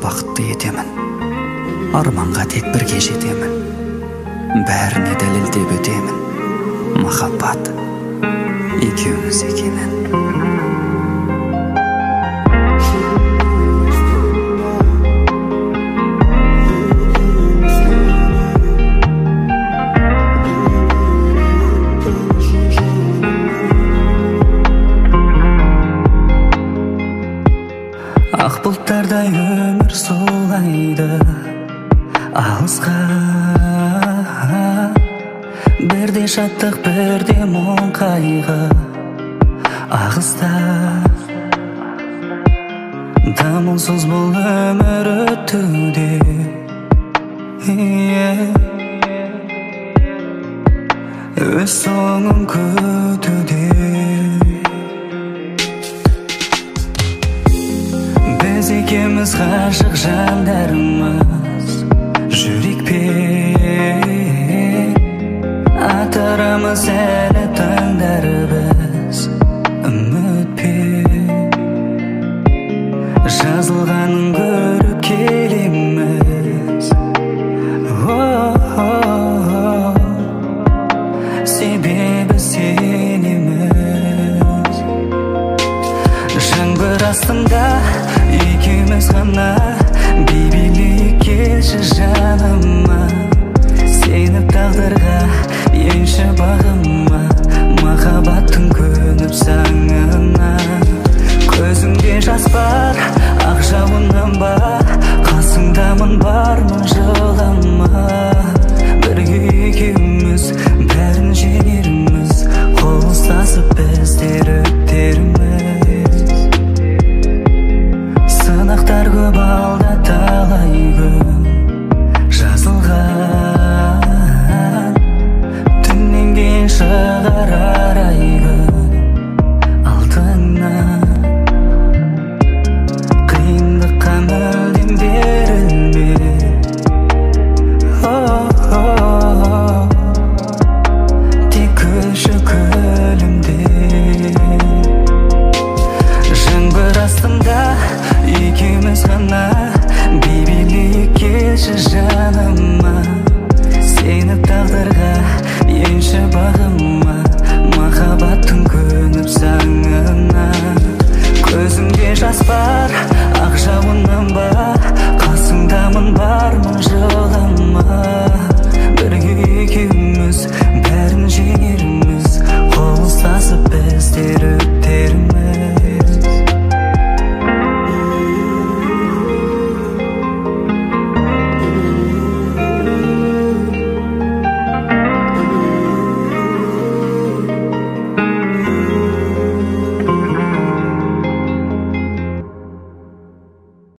бақытты етемін. Арманға тек бірге жетемін. Бәріне дәлелдеп өтемін. Махаббат екеуміз екенін. Ақ бұлттардай өмір солайды алысқа, бірде шаттық бірде мұң қайғы ағыста. Дамылсыз бұл өмір өтуде, өз соңын күтуде. Біз екеуміз ғашық жандарымыз, жүрекпен атарамыз әлі таңдар біз үмітпен. Жазылғанын көріп келеміз, себебі сенеміз. Жаңбыр астында екеуміз ғана, бейбілік келші жаныма. Сені тағдырға енші бағыма, махаббаттың көніп саңына. Көзіңде жас бар, ақ жауыннан ба, қасыңдамын бармын жылама. Бірге екеуміз бәрін жеңерміз, қол ұстасып біздер өтерміз. Сынақтар көп алда талай күн жазылған, түннен кейін шығар арай күн алтыннан. Қиындыққа мүлдем берілме, тек күлші күлімде. Жаңбыр астында екеуміз ғана,